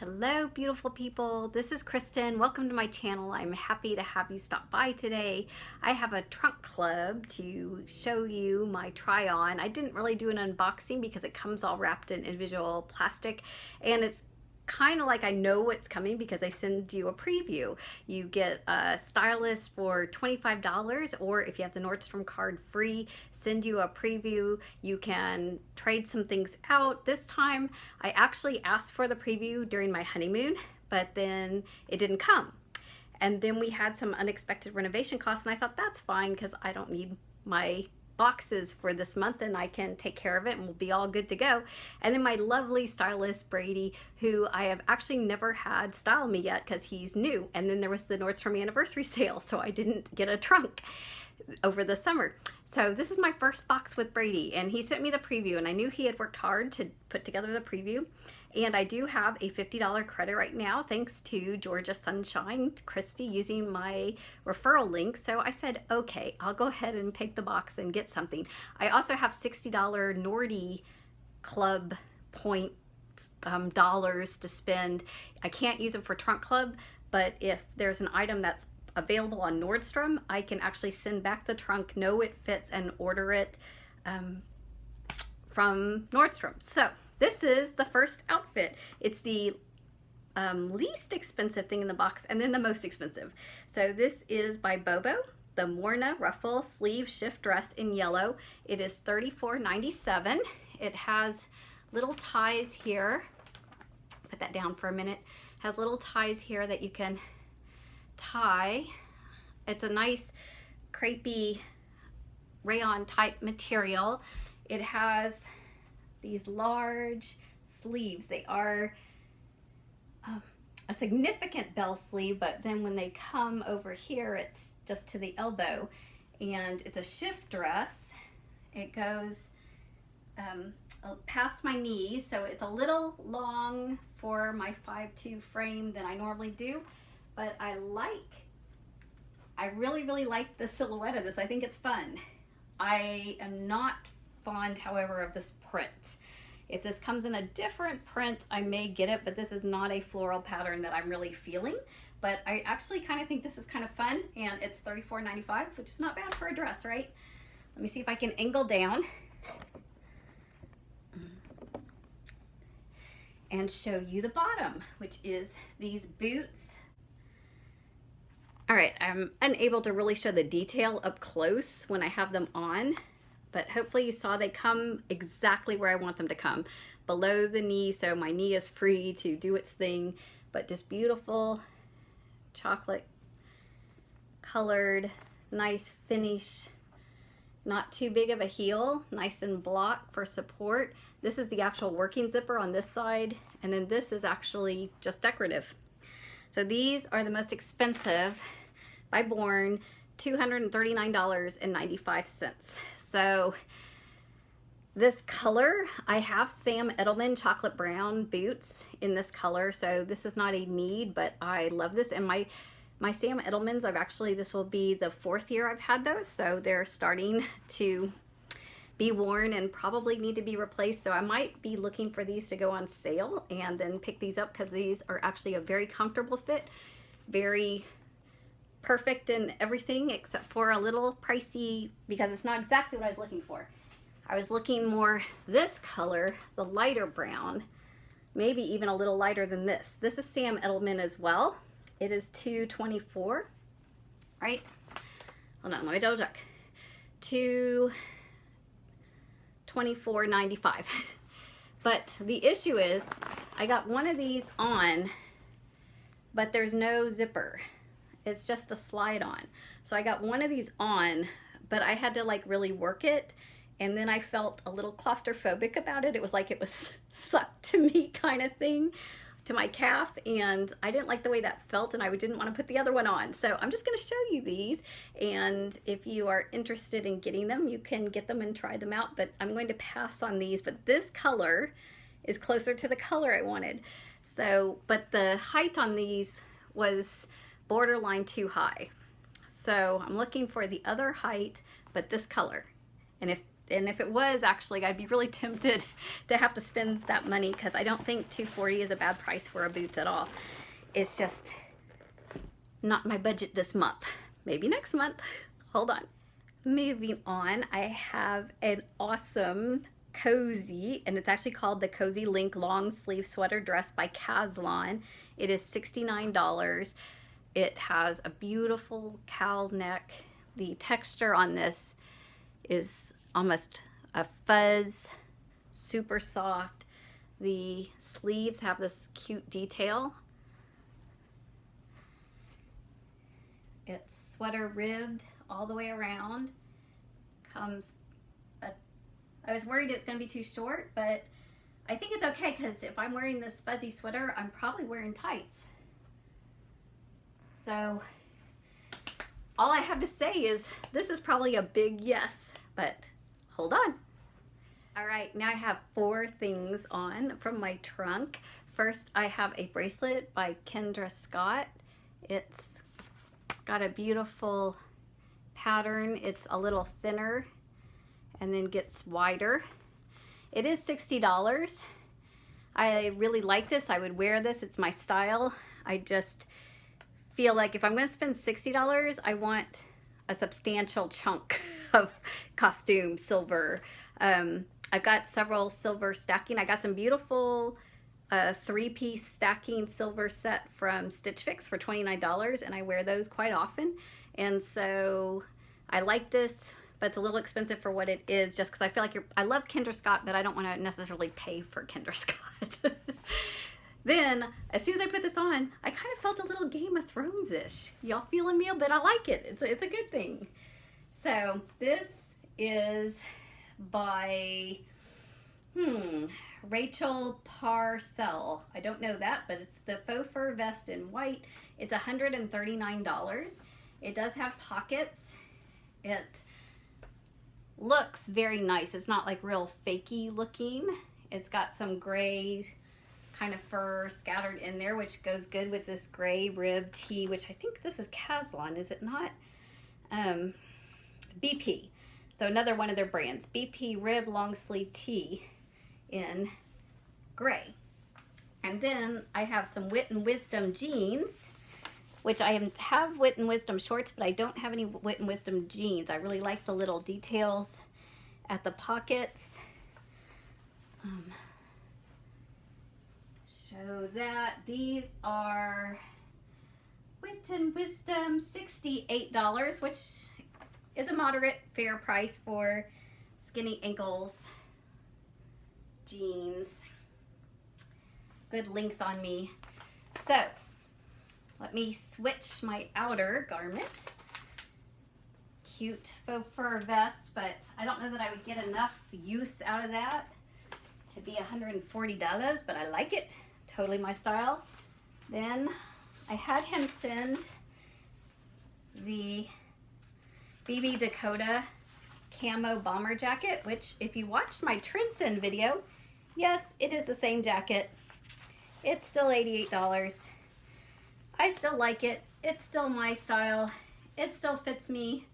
Hello beautiful people, this is Kristen. Welcome to my channel. I'm happy to have you stop by today. I have a trunk club to show you my try on. I didn't really do an unboxing because it comes all wrapped in individual plastic, and it's kind of like I know what's coming because they send you a preview. You get a stylus for $25, or if you have the Nordstrom card free, send you a preview. You can trade some things out. This time I actually asked for the preview during my honeymoon, but then it didn't come. And then we had some unexpected renovation costs, and I thought that's fine because I don't need my boxes for this month and I can take care of it and we'll be all good to go. And then my lovely stylist Brady, who I have actually never had style me yet because he's new, and then there was the Nordstrom anniversary sale, so I didn't get a trunk over the summer. So this is my first box with Brady, and he sent me the preview, and I knew he had worked hard to put together the preview. And I do have a $50 credit right now thanks to Georgia Sunshine Christy using my referral link. So I said, okay, I'll go ahead and take the box and get something. I also have $60 Nordy Club points, dollars to spend. I can't use them for Trunk Club, but if there's an item that's available on Nordstrom, I can actually send back the trunk, know it fits, and order it from Nordstrom. So this is the first outfit. It's the least expensive thing in the box and then the most expensive. So this is by Bobeau, the Morna Ruffle Sleeve Shift Dress in yellow. It is $34.97. It has little ties here. Put that down for a minute. It has little ties here that you can tie. It's a nice crepey rayon type material. It has these large sleeves. They are a significant bell sleeve, but then when they come over here, it's just to the elbow, and it's a shift dress. It goes past my knees, so it's a little long for my 5'2" frame than I normally do, but I really like the silhouette of this. I think it's fun. I am not fond, however, of this print. If this comes in a different print, I may get it, but this is not a floral pattern that I'm really feeling. But I actually kind of think this is kind of fun, and it's $34.95, which is not bad for a dress, right? Let me see if I can angle down and show you the bottom, which is these boots. All right, I'm unable to really show the detail up close when I have them on, but hopefully you saw they come exactly where I want them to come, below the knee, so my knee is free to do its thing, but just beautiful chocolate colored, nice finish, not too big of a heel, nice and block for support. This is the actual working zipper on this side, and then this is actually just decorative. So these are the most expensive by Born, $239.95. So this color, I have Sam Edelman chocolate brown boots in this color, so this is not a need, but I love this. And my Sam Edelmans, this will be the 4th year I've had those, so they're starting to be worn and probably need to be replaced. So I might be looking for these to go on sale and then pick these up, because these are actually a very comfortable fit, very perfect in everything except for a little pricey because it's not exactly what I was looking for. I was looking more this color, the lighter brown, maybe even a little lighter than this. This is Sam Edelman as well. It is $224, right? Hold on, let me double check. $224.95. But the issue is I got one of these on, but there's no zipper. It's just a slide on. So I got one of these on, but I had to like really work it, and then I felt a little claustrophobic about it. It was like it was sucked to me kind of thing, to my calf, and I didn't like the way that felt, and I didn't want to put the other one on. So I'm just going to show you these, and if you are interested in getting them, you can get them and try them out, but I'm going to pass on these. But this color is closer to the color I wanted. So, but the height on these was borderline too high. So I'm looking for the other height, but this color. And if And if it was, actually, I'd be really tempted to have to spend that money, because I don't think $240 is a bad price for a boot at all. It's just not my budget this month. Maybe next month. Hold on. Moving on, I have an awesome cozy, and it's actually called the Cozy Link Long Sleeve Sweater Dress by Caslon. It is $69. It has a beautiful cowl neck. The texture on this is almost a fuzz, super soft. The sleeves have this cute detail. It's sweater ribbed all the way around. I was worried it's going to be too short, but I think it's okay, because if I'm wearing this fuzzy sweater, I'm probably wearing tights. So all I have to say is this is probably a big yes, but hold on. All right, now I have 4 things on from my trunk. First, I have a bracelet by Kendra Scott. It's got a beautiful pattern. It's a little thinner and then gets wider. It is $60. I really like this. I would wear this. It's my style. I just feel like if I'm going to spend $60, I want a substantial chunk of costume silver. I've got several silver stacking. I got some beautiful 3-piece stacking silver set from Stitch Fix for $29, and I wear those quite often. And so I like this, but it's a little expensive for what it is, just because I feel like I love Kendra Scott, but I don't want to necessarily pay for Kendra Scott. Then, as soon as I put this on, I kind of felt a little Game of Thrones-ish. Y'all feeling me? But I like it. It's a good thing. So, this is by Rarcell. I don't know that, but it's the faux fur vest in white. It's $139. It does have pockets. It looks very nice. It's not like real fakey looking. It's got some gray kind of fur scattered in there, which goes good with this gray rib tee, which I think this is Caslon, is it not? BP. So another one of their brands. BP rib long sleeve tee in gray. And then I have some Wit and WIsdom jeans, which I have Wit and WIsdom shorts, but I don't have any Wit and WIsdom jeans. I really like the little details at the pockets. Show that. These are Wit and WIsdom, $68, which is a moderate fair price for skinny ankles jeans. Good length on me. So let me switch my outer garment. Cute faux fur vest, but I don't know that I would get enough use out of that to be $140, but I like it. Totally my style. Then I had him send the BB Dakota camo bomber jacket, which if you watched my trend send video, yes, it is the same jacket. It's still $88. I still like it. It's still my style. It still fits me.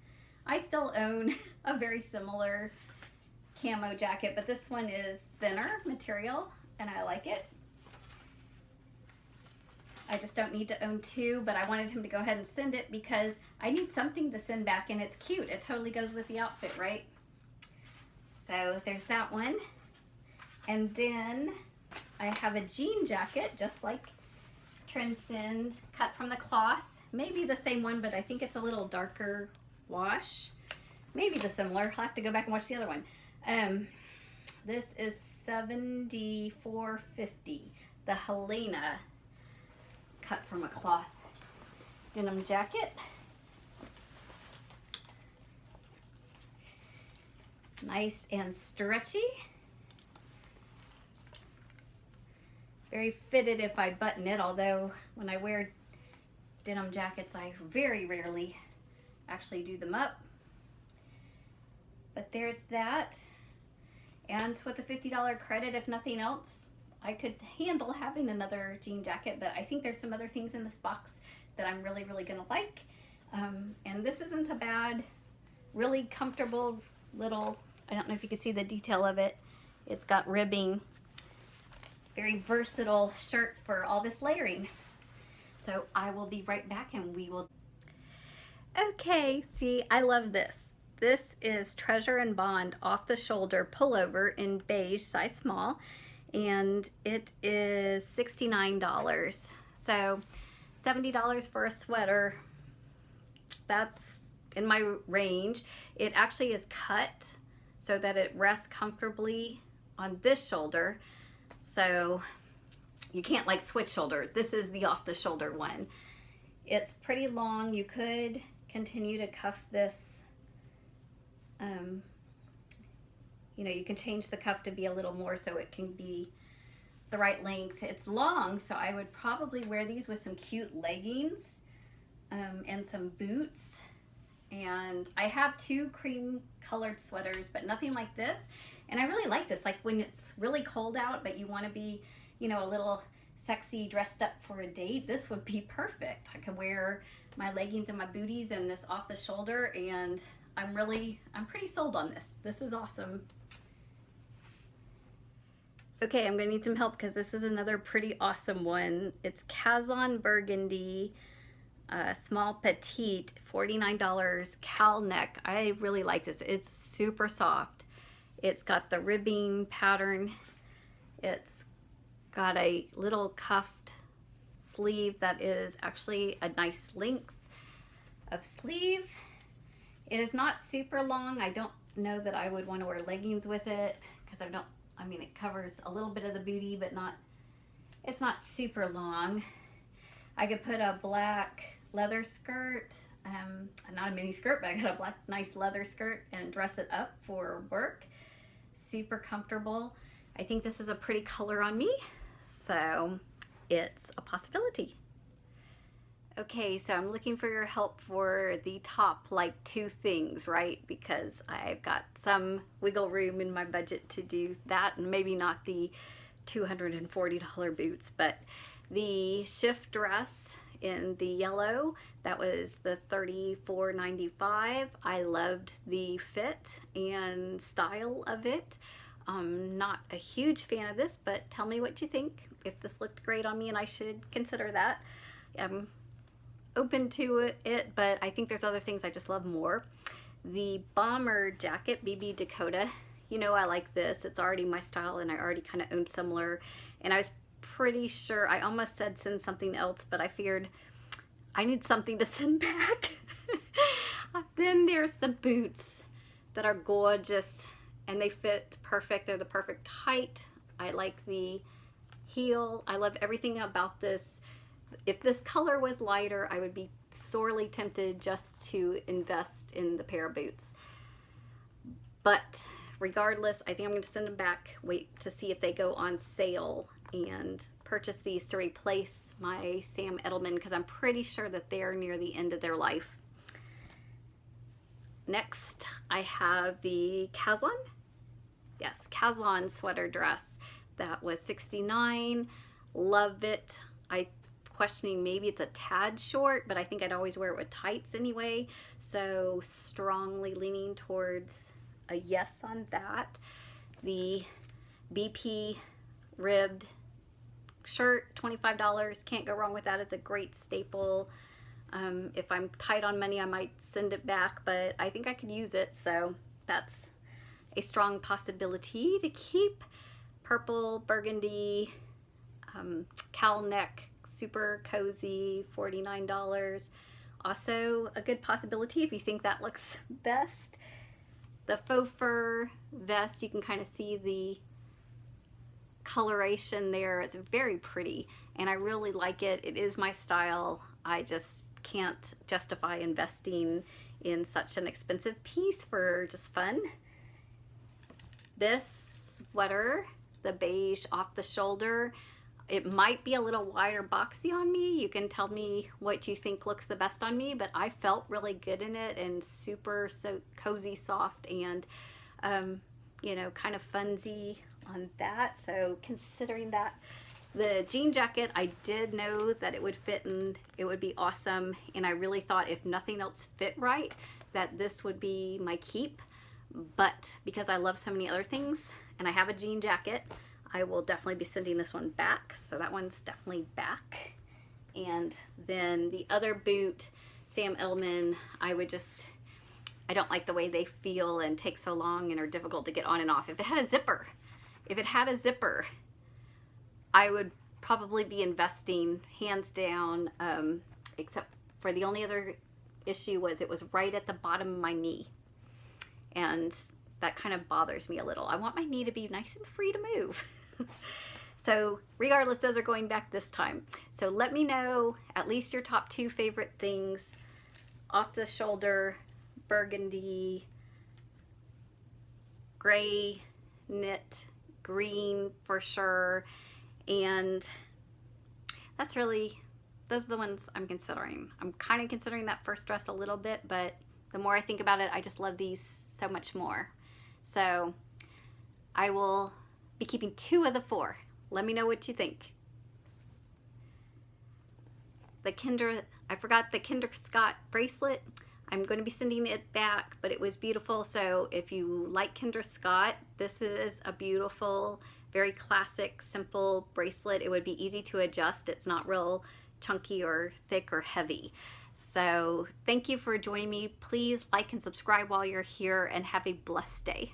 I still own a very similar camo jacket, but this one is thinner material and I like it. I just don't need to own 2, but I wanted him to go ahead and send it because I need something to send back and it's cute. It totally goes with the outfit, right? So there's that one. And then I have a jean jacket, just like Trendsend, cut from the cloth. Maybe the same one, but I think it's a little darker wash. Maybe the similar. I'll have to go back and watch the other one. This is $74.50. The Helena, cut from a cloth denim jacket. Nice and stretchy. Very fitted if I button it, although when I wear denim jackets, I very rarely actually do them up. But there's that. And with a $50 credit, if nothing else, I could handle having another jean jacket, but I think there's some other things in this box that I'm really, really gonna like. And this isn't a bad, really comfortable little I don't know if you can see the detail of it. It's got ribbing. Very versatile shirt for all this layering. So I will be right back and we will. Okay, see, I love this. This is Treasure and Bond off the shoulder pullover in beige, size small, and it is $69. So $70 for a sweater, that's in my range. It actually is cut so that it rests comfortably on this shoulder. So you can't like switch shoulder. This is the off the shoulder one. It's pretty long. You could continue to cuff this. You know, you can change the cuff to be a little more so it can be the right length. It's long, so I would probably wear these with some cute leggings and some boots. And I have 2 cream colored sweaters, but nothing like this. And I really like this, like when it's really cold out, but you want to be, you know, a little sexy dressed up for a date, this would be perfect. I could wear my leggings and my booties and this off the shoulder, and I'm pretty sold on this. This is awesome. Okay, I'm gonna need some help because this is another pretty awesome one. It's Caslon Burgundy, small petite, $49, cowl neck. I really like this. It's super soft. It's got the ribbing pattern. It's got a little cuffed sleeve that is actually a nice length of sleeve. It is not super long. I don't know that I would want to wear leggings with it because I mean, it covers a little bit of the booty, but it's not super long. I could put a black leather skirt, not a mini skirt, but I got a black nice leather skirt and dress it up for work. Super comfortable. I think this is a pretty color on me, so it's a possibility. Okay, so I'm looking for your help for the top, like 2 things, right? Because I've got some wiggle room in my budget to do that, and maybe not the $240 boots, but the shift dress in the yellow, that was the $34.95. I loved the fit and style of it. Not a huge fan of this, but tell me what you think. If this looked great on me and I should consider that. Open to it, but I think there's other things I just love more. The bomber jacket, BB Dakota, you know I like this. It's already my style and I already kind of own similar, and I was pretty sure, I almost said send something else, but I figured I need something to send back. Then there's the boots that are gorgeous and they fit perfect. They're the perfect height. I like the heel. I love everything about this. If this color was lighter, I would be sorely tempted just to invest in the pair of boots. But regardless, I think I'm going to send them back, wait to see if they go on sale, and purchase these to replace my Sam Edelman because I'm pretty sure that they're near the end of their life. Next, I have the Caslon. Yes, Caslon sweater dress. That was $69. Love it. Questioning maybe it's a tad short, but I think I'd always wear it with tights anyway, so strongly leaning towards a yes on that. The BP ribbed shirt, $25, can't go wrong with that. It's a great staple. If I'm tight on money, I might send it back, but I think I could use it, so that's a strong possibility to keep. Purple burgundy cowl neck, super cozy, $49. Also a good possibility if you think that looks best. The faux fur vest, you can kind of see the coloration there. It's very pretty and I really like it. It is my style. I just can't justify investing in such an expensive piece for just fun. This sweater, the beige off the shoulder, it might be a little wider boxy on me. You can tell me what you think looks the best on me, but I felt really good in it and super so cozy, soft, and you know, kind of funsy on that. So considering that. The jean jacket, I did know that it would fit and it would be awesome, and I really thought if nothing else fit right that this would be my keep. but because I love so many other things and I have a jean jacket, I will definitely be sending this one back. So that one's definitely back. And then the other boot, Sam Edelman, I don't like the way they feel and take so long and are difficult to get on and off. If it had a zipper, I would probably be investing hands down, except for the only other issue was it was right at the bottom of my knee. And that kind of bothers me a little. I want my knee to be nice and free to move. So regardless, those are going back this time. So let me know at least your top 2 favorite things. Off the shoulder, burgundy, gray knit, green for sure. And those are the ones I'm considering. I'm kind of considering that first dress a little bit, but the more I think about it, I just love these so much more. So I will be keeping 2 of the 4. Let me know what you think. I forgot the Kendra Scott bracelet. I'm going to be sending it back, but it was beautiful. So if you like Kendra Scott, this is a beautiful, very classic, simple bracelet. It would be easy to adjust. It's not real chunky or thick or heavy. So thank you for joining me. Please like and subscribe while you're here, and have a blessed day.